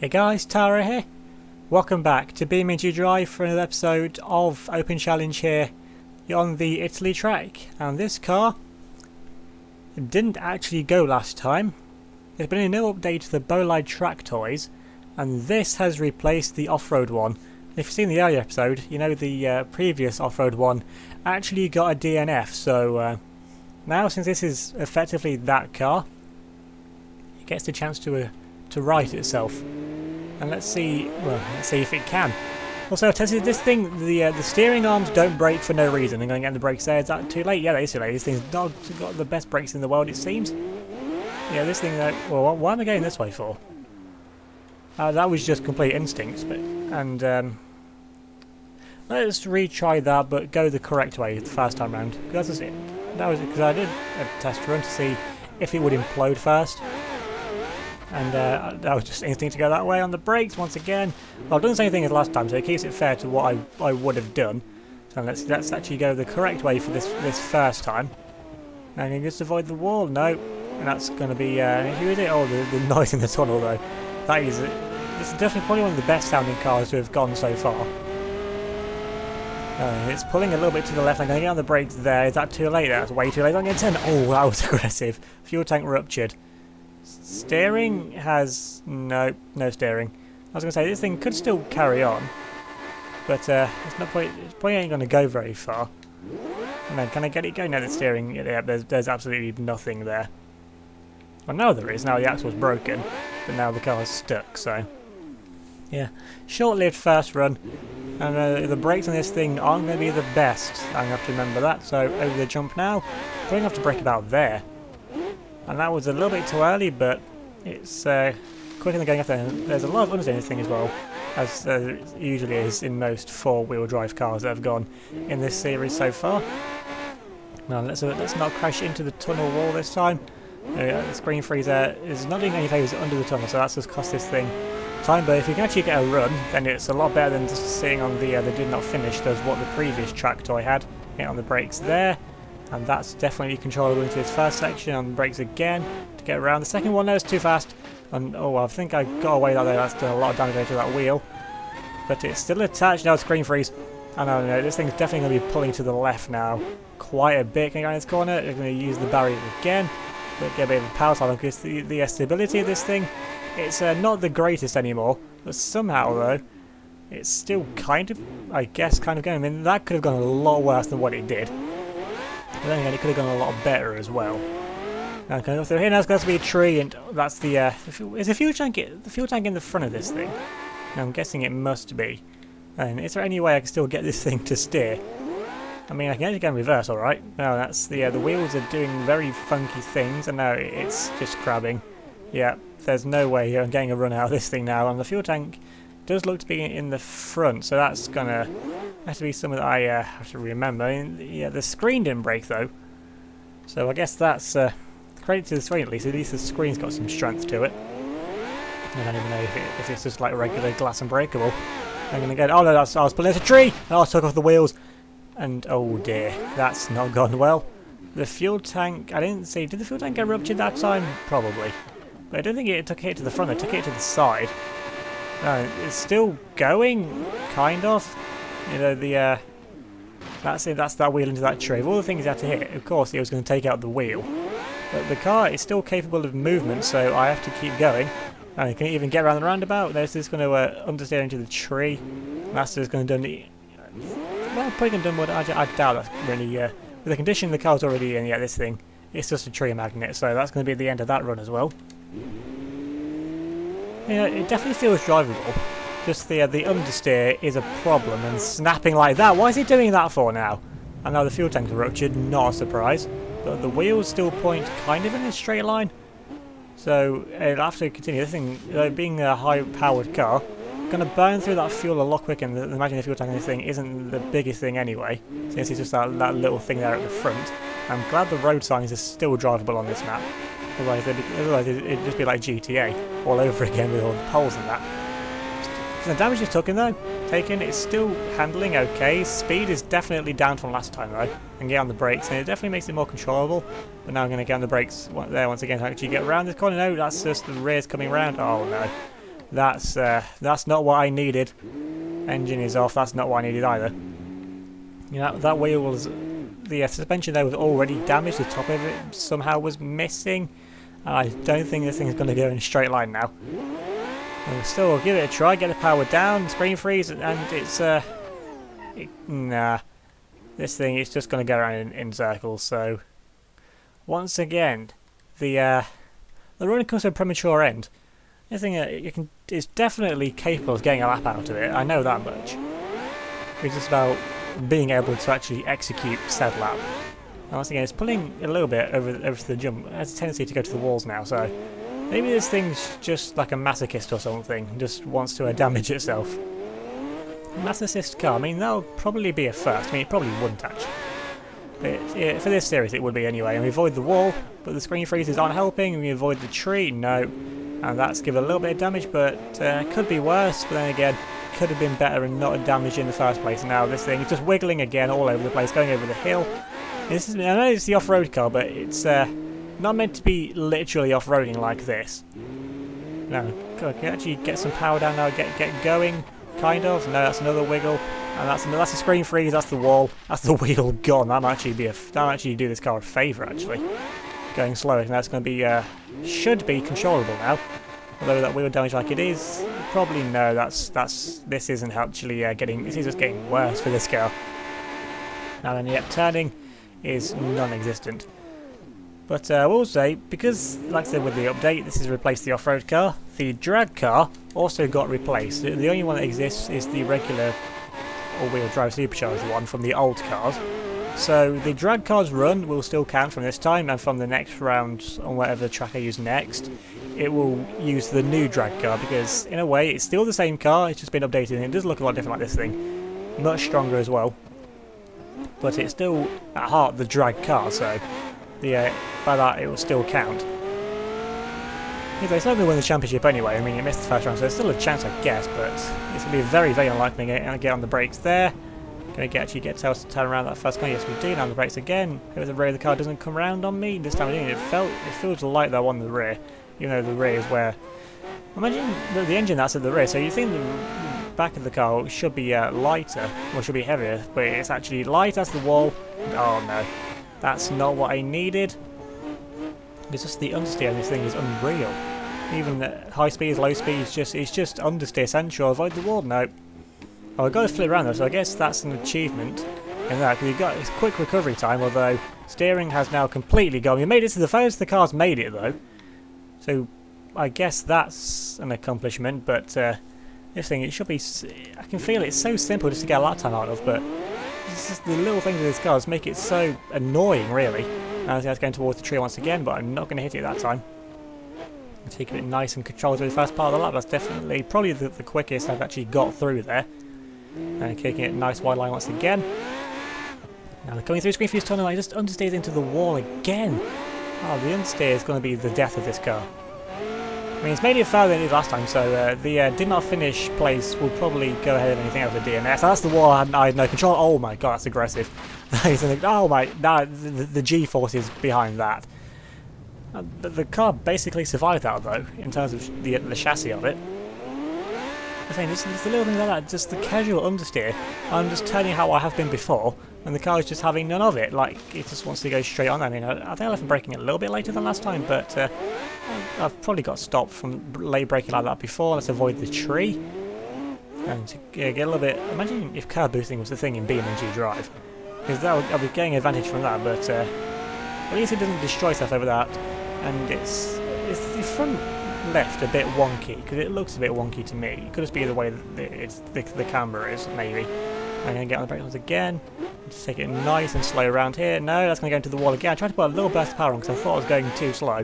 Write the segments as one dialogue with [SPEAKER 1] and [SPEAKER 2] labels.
[SPEAKER 1] Hey guys, Tara here. Welcome back to BeamNG.drive for another episode of Open Challenge here. You're on the Italy track, and this car didn't actually go last time. There's been a new update to the Bolide track toys, and this has replaced the off-road one. If you've seen the earlier episode, you know the previous off-road one actually got a DNF, so now since this is effectively that car, it gets the chance to right itself. And let's see if it can. Also, I tested this thing. The steering arms don't brake for no reason. I'm going to get the brakes there. Is that too late? Yeah, that is too late. This thing's not got the best brakes in the world, it seems. Yeah, this thing. Well, why am I going this way for? That was just complete instinct. And let's retry that, but go the correct way the first time round. That was because I did a test run to see if it would implode first. And that was just instinct to go that way on the brakes once again. Well, I've done the same thing as last time, so it keeps it fair to what I would have done. So let's actually go the correct way for this first time. And you just avoid the wall. No, and that's going to be who is it? Oh, the noise in the tunnel though. This is definitely probably one of the best sounding cars to have gone so far. It's pulling a little bit to the left. I'm going to get on the brakes there. Is that too late? That's way too late. I'm going to turn. Oh, that was aggressive. Fuel tank ruptured. Steering has no steering. I was going to say this thing could still carry on, but it's probably ain't going to go very far. And then can I get it going? No, the steering. Yeah, there's absolutely nothing there. Well, now there is. Now the axle's broken, but now the car's stuck. So yeah, short-lived first run, and the brakes on this thing aren't going to be the best. I'm going to have to remember that. So over the jump now. Going to have to brake about there. And that was a little bit too early, but it's quicker than going after. And there's a lot of understeer in this thing as well, as usually is in most four-wheel drive cars that have gone in this series so far. Now let's not crash into the tunnel wall this time. The screen freezer is not doing any favours under the tunnel, so that's just cost this thing time. But if you can actually get a run, then it's a lot better than just sitting on the did not finish. Does what the previous track toy had. Get on the brakes there. And that's definitely controllable into this first section. On the brakes again to get around. The second one there is too fast. And oh, I think I got away that way. That's done a lot of damage to that wheel. But it's still attached. Now screen freeze. I don't know. This thing's definitely going to be pulling to the left now. Quite a bit. Can I go in this corner? They're going to use the barrier again. But get a bit of a power side because the stability of this thing, it's not the greatest anymore. But somehow though, it's still kind of, I guess, kind of going. I mean, that could have gone a lot worse than what it did. But then again, it could have gone a lot better as well. Now can I go through here? Now it's got to be a tree, and that's is the fuel tank in the front of this thing? Now, I'm guessing it must be. And is there any way I can still get this thing to steer? I mean, I can actually go in reverse, all right. No, that's the wheels are doing very funky things, and now it's just crabbing. Yeah, there's no way I'm getting a run out of this thing now. And the fuel tank does look to be in the front, so that's gonna have to be something that I have to remember. I mean, yeah, the screen didn't break though, so I guess that's credit to the screen at least. At least the screen's got some strength to it. I don't even know if it's just like regular glass unbreakable. I'm gonna get. Oh no, I was pulling at a tree. Oh, I took off the wheels, and oh dear, that's not gone well. The fuel tank. I didn't see. Did the fuel tank get ruptured that time? Probably, but I don't think it took it to the front. It took it to the side. No, it's still going, kind of. You know, that's it. That's that wheel into that tree. Of all the things you have to hit, of course, it was going to take out the wheel. But the car is still capable of movement, so I have to keep going. And I can even get around the roundabout. There's just going to understeer into the tree. That's just going to do. Well, probably going to do what I doubt that's really. With the condition the car's already in, yeah, this thing, it's just a tree magnet. So that's going to be the end of that run as well. Yeah, it definitely feels drivable. Just the understeer is a problem, and snapping like that. Why is he doing that for now? I know the fuel tank's ruptured, not a surprise. But the wheels still point kind of in a straight line. So it'll have to continue. This thing, being a high-powered car, going to burn through that fuel a lot quicker. And imagine the fuel tank on this thing isn't the biggest thing anyway, since it's just that little thing there at the front. I'm glad the road signs are still drivable on this map. Otherwise it'd just be like GTA all over again with all the poles and that. The damage is taken, it's still handling okay. Speed is definitely down from last time though, and get on the brakes, and it definitely makes it more controllable. But now I'm going to get on the brakes there once again to actually get around this corner. No, that's just the rear's coming around. Oh no. That's not what I needed. Engine is off. That's not what I needed either. You know, that wheel was... The suspension there was already damaged. The top of it somehow was missing. I don't think this thing is going to go in a straight line now. We'll still give it a try. Get the power down. Screen freeze, and it's... nah. This thing is just going to go around in circles. So once again, the run comes to a premature end. This thing is definitely capable of getting a lap out of it. I know that much. It's just about being able to actually execute said lap. And once again, it's pulling a little bit over to the jump. It has a tendency to go to the walls now, so maybe this thing's just like a masochist or something, just wants to damage itself. Masochist car, I mean, that'll probably be a first. I mean, it probably wouldn't actually. But yeah, for this series, it would be anyway. And we avoid the wall, but the screen freezes aren't helping. And we avoid the tree, no. And that's given a little bit of damage, but could be worse. But then again, could have been better and not damaged in the first place. Now this thing is just wiggling again all over the place, going over the hill. This is, I know it's the off-road car, but it's not meant to be literally off-roading like this. No, can I actually get some power down now? Get going, kind of. No, that's another wiggle, and that's a screen freeze. That's the wall. That's the wheel gone. That might actually do this car a favour actually. Going slow, and that's going to be should be controllable now. Although that wheel damage like it is, probably no. This isn't actually getting. This is just getting worse for this car. Now then, yep, turning is non-existent. But I will say, because, like I said with the update, this has replaced the off-road car, the drag car also got replaced. The only one that exists is the regular all-wheel drive supercharged one from the old cars. So the drag car's run will still count from this time, and from the next round on whatever track I use next, it will use the new drag car, because in a way it's still the same car, it's just been updated and it does look a lot different like this thing. Much stronger as well. But it's still, at heart, the drag car, so by that it will still count. Anyway, it's not going to win the championship anyway. I mean, it missed the first round, so there's still a chance, I guess, but it's going to be very, very unlikely to get on the brakes there. Going to actually get Tails to turn around that first car. Yes, we do. Now on the brakes again. Hope the rear of the car doesn't come around on me. This time it feels light though on the rear, even though the rear is where... Imagine the engine that's at the rear, so you think the back of the car should be lighter, or should be heavier, but it's actually light as the wall. Oh no, that's not what I needed. It's just the understeer on this thing is unreal. Even at high speeds, low speeds, it's just understeer central. Avoid the wall. No. Oh, I've got to flip around though, so I guess that's an achievement in that, because you've got this quick recovery time, although steering has now completely gone. You made it to the first the car's made it though, so I guess that's an accomplishment, but this thing, it should be... I can feel it's so simple just to get a lap time out of, but it's just the little things with this car just make it so annoying, really. As it's going towards the tree once again, but I'm not going to hit it that time. I'm taking it nice and controlled through the first part of the lap. That's definitely probably the quickest I've actually got through there. And kicking it nice wide line once again. Now they're coming through screen fuse tunnel, I just understeers into the wall again. Oh, the understeer is going to be the death of this car. I mean, it's made it further than it did last time, so the did not finish place will probably go ahead of anything else with DNS. That's the wall I had no control. Oh my god, that's aggressive. Oh my, the G-forces behind that. But the car basically survived that though, in terms of the chassis of it. I'm saying, it's the little things like that, just the casual understeer. I'm just turning how I have been before, and the car is just having none of it. Like, it just wants to go straight on. I mean, I think I left him braking a little bit later than last time, but I've probably got stopped from late braking like that before. Let's avoid the tree. And to get a little bit... Imagine if car boosting was the thing in BeamNG.drive. Because I'll be getting advantage from that, but at least it doesn't destroy stuff over that. And it's the front left a bit wonky, because it looks a bit wonky to me. It could just be the way that the camera is, maybe. I'm going to get on the brake once again. Just take it nice and slow around here. No, that's going to go into the wall again. I tried to put a little burst of power on because I thought I was going too slow.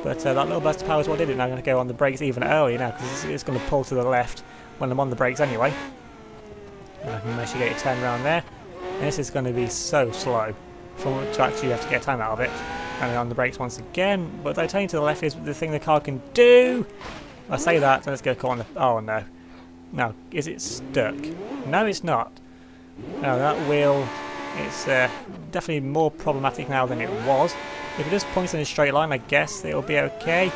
[SPEAKER 1] But that little burst of power is what did it. Now I'm going to go on the brakes even earlier now, because it's going to pull to the left when I'm on the brakes anyway. I can actually get it turned around there. And this is going to be so slow to actually have to get time out of it. And on the brakes once again, but though turning to the left is the thing the car can do. I say that, so let's go on the... Oh no. No, is it stuck? No, it's not. No, that wheel, it's definitely more problematic now than it was. If it just points in a straight line, I guess it'll be okay.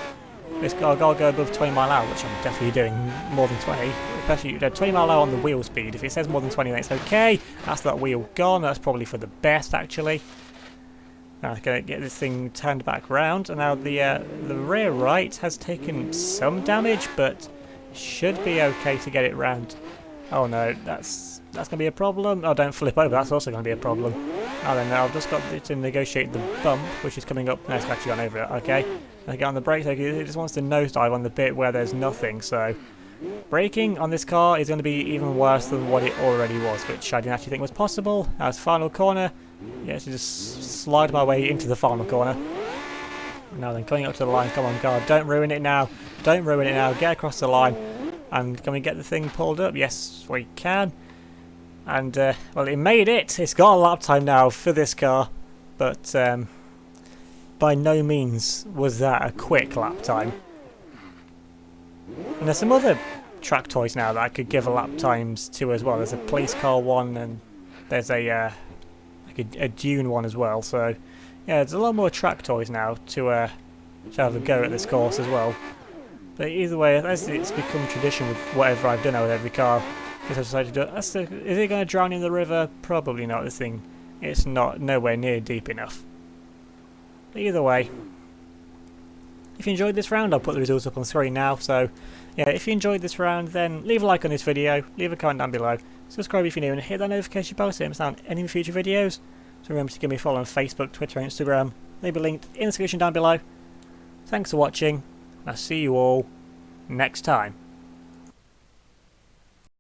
[SPEAKER 1] It's got to go above 20 mile an hour, which I'm definitely doing more than 20. Especially 20 mile an hour on the wheel speed. If it says more than 20, then it's okay. That's that wheel gone. That's probably for the best, actually. Now I'm going to get this thing turned back round. And now the rear right has taken some damage, but should be okay to get it round. Oh no, that's going to be a problem. Oh, don't flip over. That's also going to be a problem. Oh, then I've just got to negotiate the bump, which is coming up. No, it's actually gone over it. Okay. I get on the brakes. It just wants to nosedive on the bit where there's nothing. So braking on this car is going to be even worse than what it already was, which I didn't actually think was possible. Now it's final corner. Yeah, so just slide my way into the final corner. Now then, coming up to the line. Come on, car. Don't ruin it now. Don't ruin it now. Get across the line. And can we get the thing pulled up? Yes, we can. And, well, it made it. It's got a lap time now for this car. But, by no means was that a quick lap time. And there's some other track toys now that I could give a lap times to as well. There's a police car one, and there's a like a dune one as well. So, yeah, there's a lot more track toys now to have a go at this course as well. But either way, as it's become tradition with whatever I've done with every car, I decided to do it. Is it going to drown in the river? Probably not. This thing, it's nowhere near deep enough. But either way, if you enjoyed this round, I'll put the results up on the screen now. So, yeah, if you enjoyed this round, then leave a like on this video, leave a comment down below, subscribe if you're new, and hit that notification bell so you don't miss out on any future videos. So remember to give me a follow on Facebook, Twitter, and Instagram. They'll be linked in the description down below. Thanks for watching. I'll see you all next time.